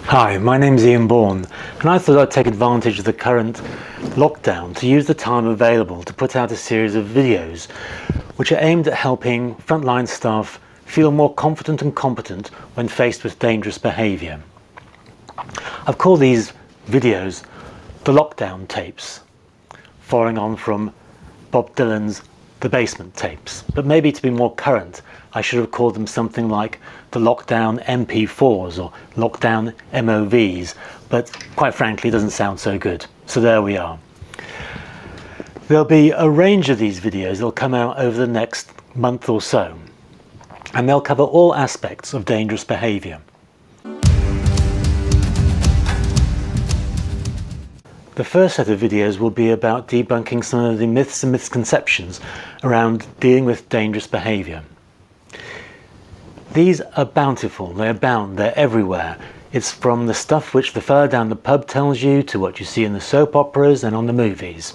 Hi, my name's Iain Bourne, and I thought I'd take advantage of the current lockdown to use the time available to put out a series of videos which are aimed at helping frontline staff feel more confident and competent when faced with dangerous behaviour. I've called these videos the lockdown tapes, following on from Bob Dylan's The Basement tapes, but maybe to be more current I should have called them something like the lockdown MP4s or lockdown MOVs, but quite frankly it doesn't sound so good, so there we are. There'll be a range of these videos that'll come out over the next month or so, and they'll cover all aspects of dangerous behaviour. The first set of videos will be about debunking some of the myths and misconceptions around dealing with dangerous behaviour. These are bountiful, they abound, they're everywhere. It's from the stuff which the fellow down the pub tells you to what you see in the soap operas and on the movies.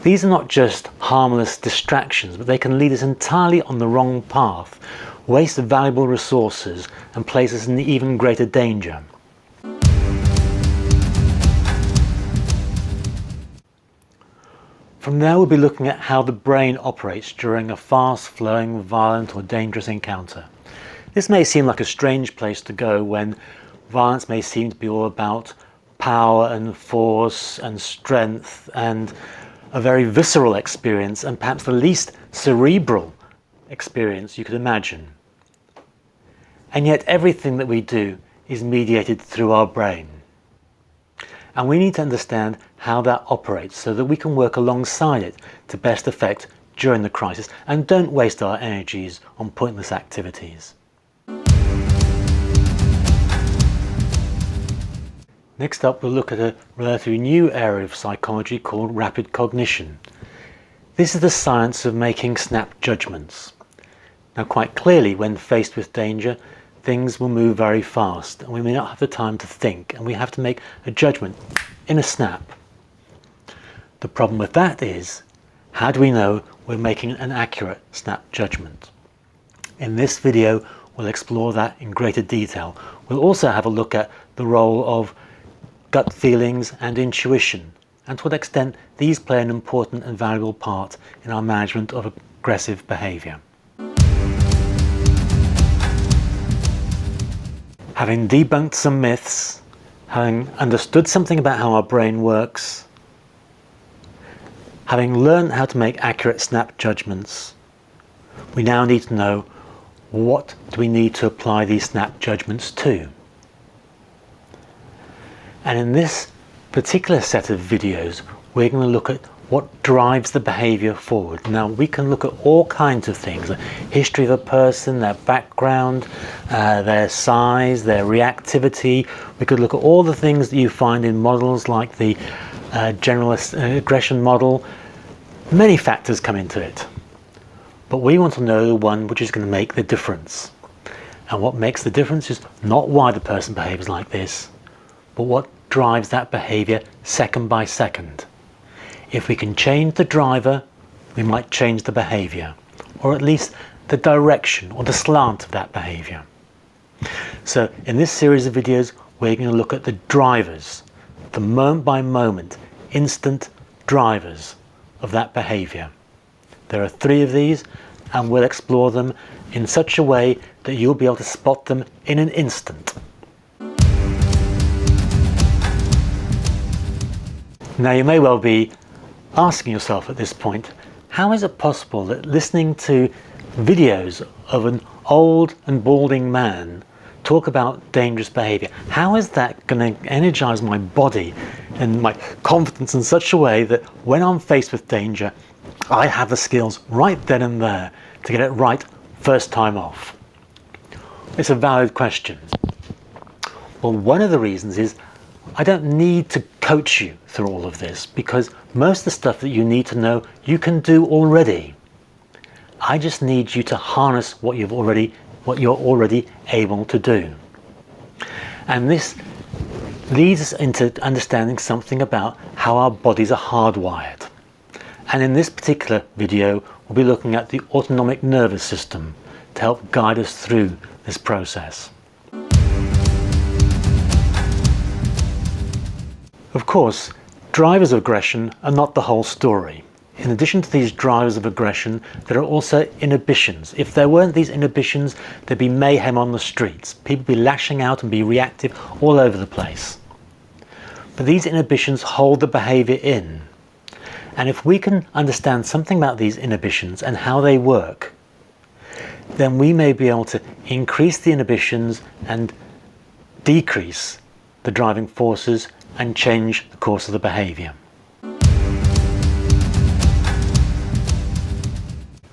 These are not just harmless distractions, but they can lead us entirely on the wrong path, waste valuable resources and place us in even greater danger. From there we'll be looking at how the brain operates during a fast-flowing, violent or dangerous encounter. This may seem like a strange place to go when violence may seem to be all about power and force and strength and a very visceral experience and perhaps the least cerebral experience you could imagine. And yet everything that we do is mediated through our brain. And we need to understand how that operates so that we can work alongside it to best effect during the crisis and don't waste our energies on pointless activities. Next up, we'll look at a relatively new area of psychology called rapid cognition. This is the science of making snap judgments. Now, quite clearly, when faced with danger, things will move very fast and we may not have the time to think, and we have to make a judgment in a snap. The problem with that is, how do we know we're making an accurate snap judgment? In this video we'll explore that in greater detail. We'll also have a look at the role of gut feelings and intuition, and to what extent these play an important and valuable part in our management of aggressive behaviour. Having debunked some myths, having understood something about how our brain works, having learned how to make accurate snap judgments, we now need to know what do we need to apply these snap judgments to. And in this particular set of videos we're going to look at what drives the behaviour forward. Now we can look at all kinds of things, the history of a person, their background, their size, their reactivity. We could look at all the things that you find in models like the general aggression model. Many factors come into it, but we want to know the one which is going to make the difference. And what makes the difference is not why the person behaves like this, but what drives that behaviour second by second. If we can change the driver, we might change the behaviour, or at least the direction or the slant of that behaviour. So in this series of videos we're going to look at the drivers, the moment by moment, instant drivers of that behaviour. There are 3 of these, and we'll explore them in such a way that you'll be able to spot them in an instant. Now you may well be asking yourself at this point, how is it possible that listening to videos of an old and balding man talk about dangerous behaviour, how is that going to energise my body and my confidence in such a way that when I'm faced with danger I have the skills right then and there to get it right first time off? It's a valid question. Well, one of the reasons is I don't need to coach you through all of this, because most of the stuff that you need to know you can do already. I just need you to harness what you're already able to do. And this leads us into understanding something about how our bodies are hardwired. And in this particular video we'll be looking at the autonomic nervous system to help guide us through this process. Of course, drivers of aggression are not the whole story. In addition to these drivers of aggression, there are also inhibitions. If there weren't these inhibitions, there'd be mayhem on the streets. People would be lashing out and be reactive all over the place. But these inhibitions hold the behaviour in. And if we can understand something about these inhibitions and how they work, then we may be able to increase the inhibitions and decrease the driving forces and change the course of the behaviour.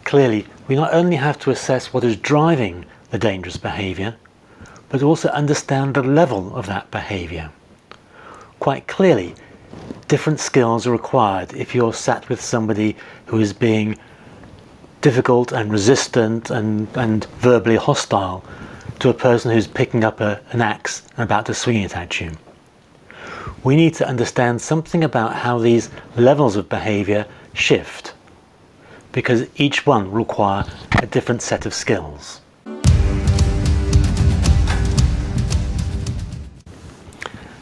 Clearly, we not only have to assess what is driving the dangerous behaviour, but also understand the level of that behaviour. Quite clearly, different skills are required if you're sat with somebody who is being difficult and resistant and verbally hostile to a person who's picking up an axe and about to swing it at you. We need to understand something about how these levels of behaviour shift, because each one will require a different set of skills.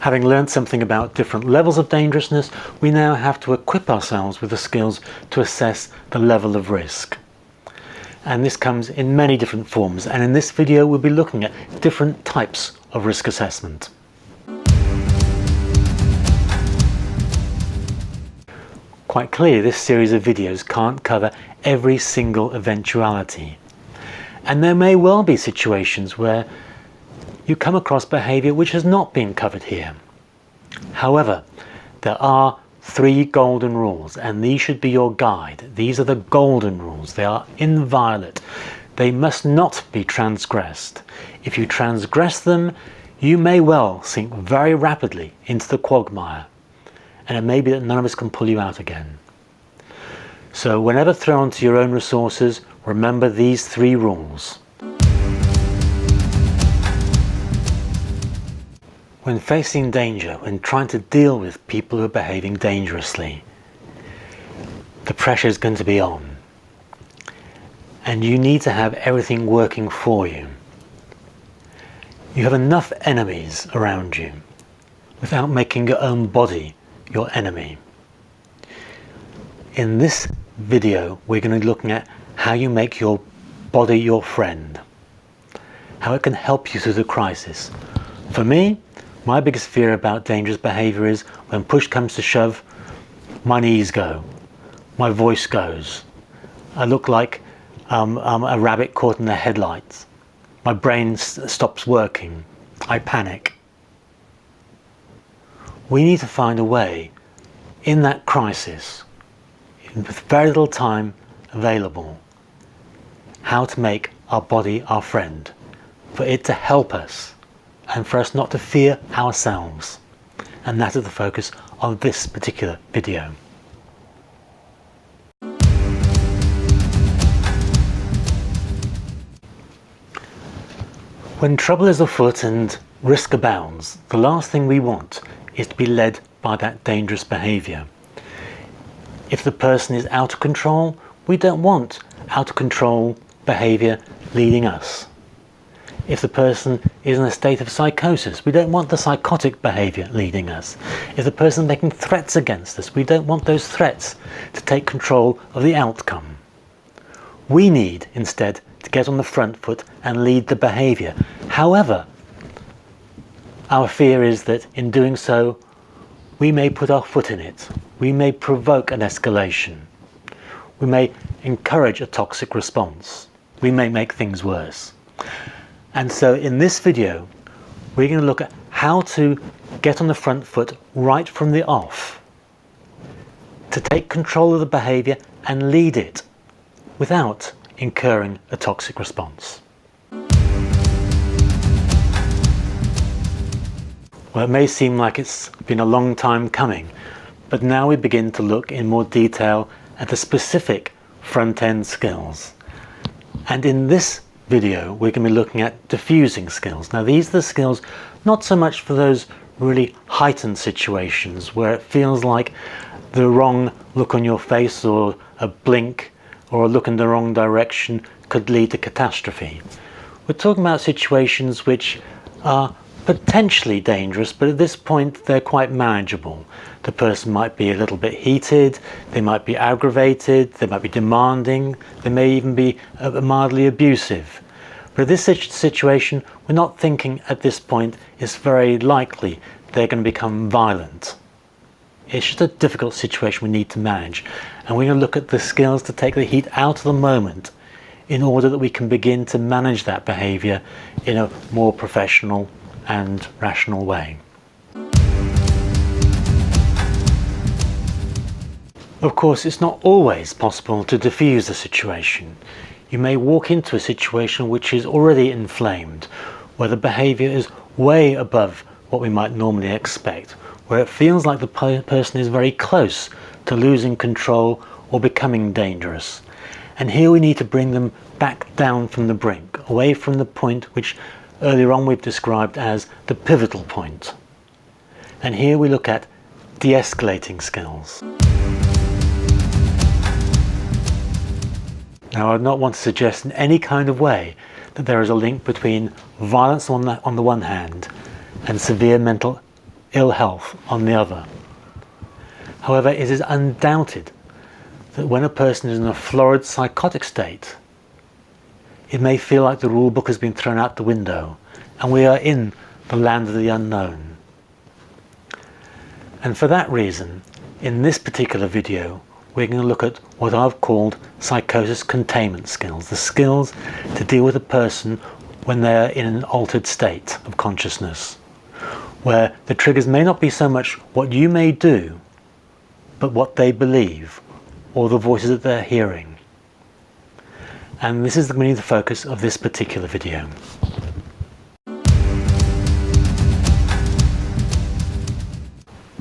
Having learned something about different levels of dangerousness, we now have to equip ourselves with the skills to assess the level of risk. And this comes in many different forms, and in this video we'll be looking at different types of risk assessment. Quite clearly, this series of videos can't cover every single eventuality. And there may well be situations where you come across behaviour which has not been covered here. However, there are 3 golden rules, and these should be your guide. These are the golden rules. They are inviolate. They must not be transgressed. If you transgress them, you may well sink very rapidly into the quagmire, and it may be that none of us can pull you out again. So whenever thrown to your own resources, remember these 3 rules. When facing danger, when trying to deal with people who are behaving dangerously, the pressure is going to be on. And you need to have everything working for you. You have enough enemies around you without making your own body your enemy. In this video, we're going to be looking at how you make your body your friend, how it can help you through the crisis. For me, my biggest fear about dangerous behaviour is when push comes to shove, my knees go, my voice goes, I look like a rabbit caught in the headlights, my brain stops working, I panic. We need to find a way in that crisis, with very little time available, how to make our body our friend, for it to help us and for us not to fear ourselves. And that is the focus of this particular video. When trouble is afoot and risk abounds, the last thing we want is to be led by that dangerous behaviour. If the person is out of control, we don't want out of control behaviour leading us. If the person is in a state of psychosis, we don't want the psychotic behaviour leading us. If the person is making threats against us, we don't want those threats to take control of the outcome. We need, instead, to get on the front foot and lead the behaviour. However, our fear is that in doing so, we may put our foot in it. We may provoke an escalation. We may encourage a toxic response. We may make things worse. And so in this video, we're going to look at how to get on the front foot right from the off, to take control of the behaviour and lead it without incurring a toxic response. Well, it may seem like it's been a long time coming, but now we begin to look in more detail at the specific front-end skills. And in this video, we're going to be looking at diffusing skills. Now, these are the skills not so much for those really heightened situations where it feels like the wrong look on your face or a blink or a look in the wrong direction could lead to catastrophe. We're talking about situations which are potentially dangerous, but at this point they're quite manageable. The person might be a little bit heated, they might be aggravated, they might be demanding, they may even be mildly abusive. But in this situation, we're not thinking at this point it's very likely they're going to become violent. It's just a difficult situation we need to manage, and we're going to look at the skills to take the heat out of the moment in order that we can begin to manage that behaviour in a more professional and rational way. Of course, it's not always possible to diffuse the situation. You may walk into a situation which is already inflamed, where the behaviour is way above what we might normally expect, where it feels like the person is very close to losing control or becoming dangerous. And here we need to bring them back down from the brink, away from the point which earlier on we've described as the pivotal point. And here we look at de-escalating skills. Now, I would not want to suggest in any kind of way that there is a link between violence on the one hand and severe mental ill health on the other. However, it is undoubted that when a person is in a florid psychotic state, it may feel like the rule book has been thrown out the window and we are in the land of the unknown. And for that reason, in this particular video, we're going to look at what I've called psychosis containment skills, the skills to deal with a person when they're in an altered state of consciousness, where the triggers may not be so much what you may do, but what they believe, or the voices that they're hearing. And this is going to be the focus of this particular video.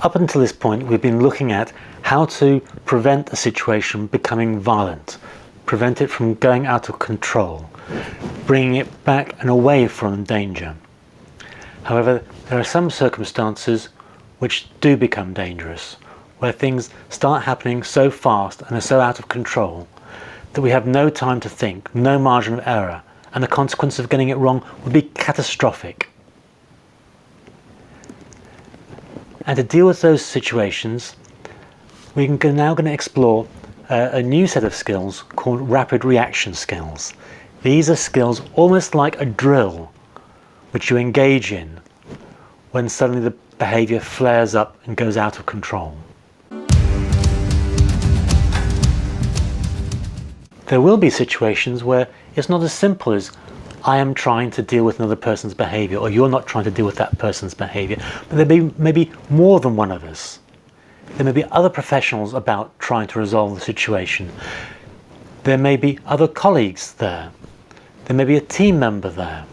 Up until this point, we've been looking at how to prevent a situation becoming violent, prevent it from going out of control, bringing it back and away from danger. However, there are some circumstances which do become dangerous, where things start happening so fast and are so out of control that we have no time to think, no margin of error, and the consequence of getting it wrong would be catastrophic. And to deal with those situations, we're now going to explore a new set of skills called rapid reaction skills. These are skills almost like a drill which you engage in when suddenly the behaviour flares up and goes out of control. There will be situations where it's not as simple as I am trying to deal with another person's behaviour, or you're not trying to deal with that person's behaviour, but there may be more than one of us. There may be other professionals about trying to resolve the situation. There may be other colleagues there. There may be a team member there.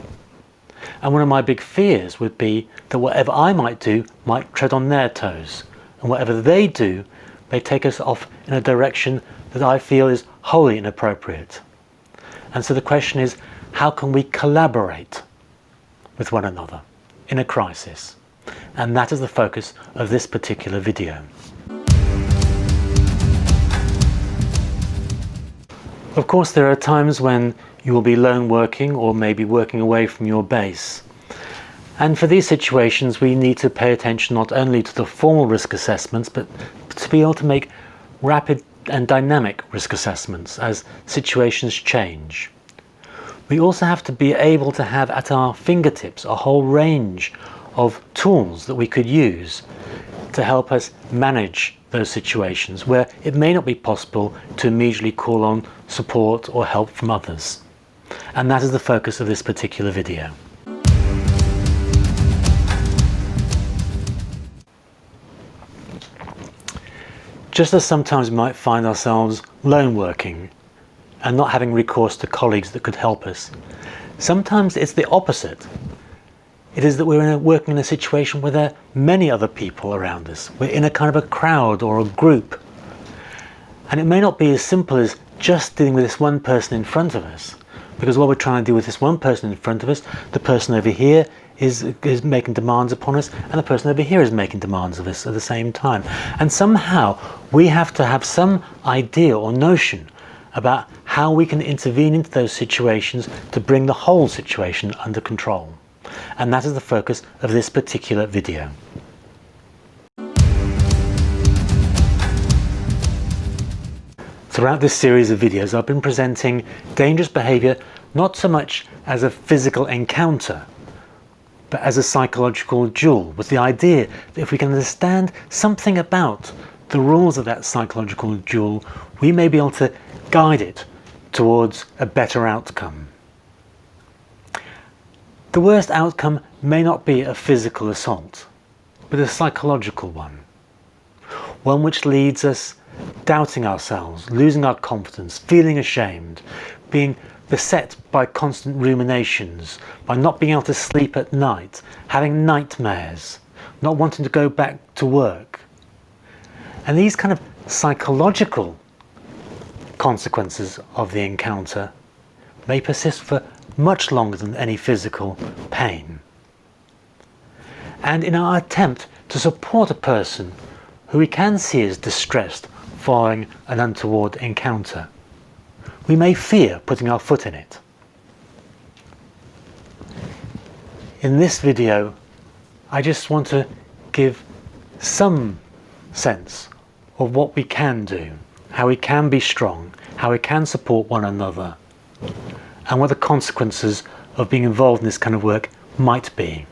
And one of my big fears would be that whatever I might do might tread on their toes, and whatever they do may take us off in a direction that I feel is wholly inappropriate. And so the question is, how can we collaborate with one another in a crisis? And that is the focus of this particular video. Of course, there are times when you will be lone working or maybe working away from your base. And for these situations, we need to pay attention not only to the formal risk assessments, but to be able to make rapid and dynamic risk assessments as situations change. We also have to be able to have at our fingertips a whole range of tools that we could use to help us manage those situations where it may not be possible to immediately call on support or help from others. And that is the focus of this particular video. Just as sometimes we might find ourselves lone working and not having recourse to colleagues that could help us, sometimes it's the opposite. It is that we're working in a situation where there are many other people around us. We're in a kind of a crowd or a group. And it may not be as simple as just dealing with this one person in front of us, because while we're trying to deal with this one person in front of us, the person over here is making demands upon us, and the person over here is making demands of us at the same time. And somehow we have to have some idea or notion about how we can intervene into those situations to bring the whole situation under control. and that is the focus of this particular video. Throughout this series of videos, I've been presenting dangerous behaviour not so much as a physical encounter, but as a psychological duel, with the idea that if we can understand something about the rules of that psychological duel, we may be able to guide it towards a better outcome. The worst outcome may not be a physical assault, but a psychological one. One which leads us doubting ourselves, losing our confidence, feeling ashamed, being beset by constant ruminations, by not being able to sleep at night, having nightmares, not wanting to go back to work. And these kind of psychological consequences of the encounter may persist for much longer than any physical pain. And in our attempt to support a person who we can see as distressed following an untoward encounter, we may fear putting our foot in it. In this video, I just want to give some sense of what we can do, how we can be strong, how we can support one another, and what the consequences of being involved in this kind of work might be.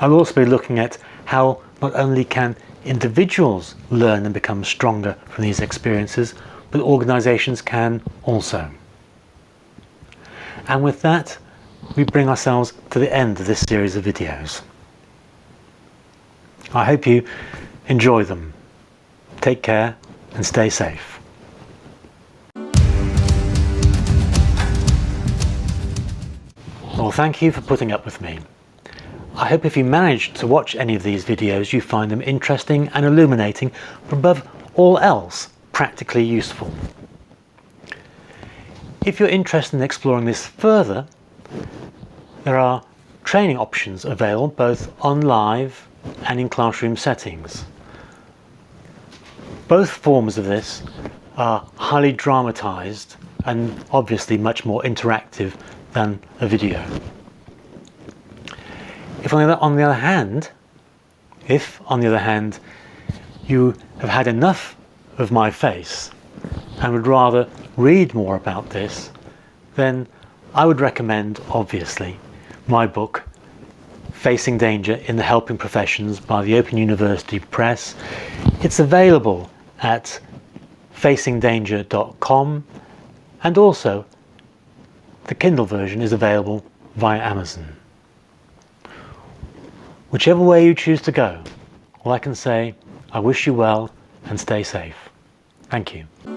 I'll also be looking at how not only can individuals learn and become stronger from these experiences, but organisations can also. And with that, we bring ourselves to the end of this series of videos. I hope you enjoy them. Take care and stay safe. Well, thank you for putting up with me. I hope if you managed to watch any of these videos, you find them interesting and illuminating, but above all else, practically useful. If you're interested in exploring this further, there are training options available both on live and in classroom settings. Both forms of this are highly dramatized and obviously much more interactive than a video. If on the other hand, you have had enough of my face and would rather read more about this, then I would recommend, obviously, my book, Facing Danger in the Helping Professions by the Open University Press. It's available at facingdanger.com, and also the Kindle version is available via Amazon. Whichever way you choose to go, all I can say, I wish you well and stay safe. Thank you.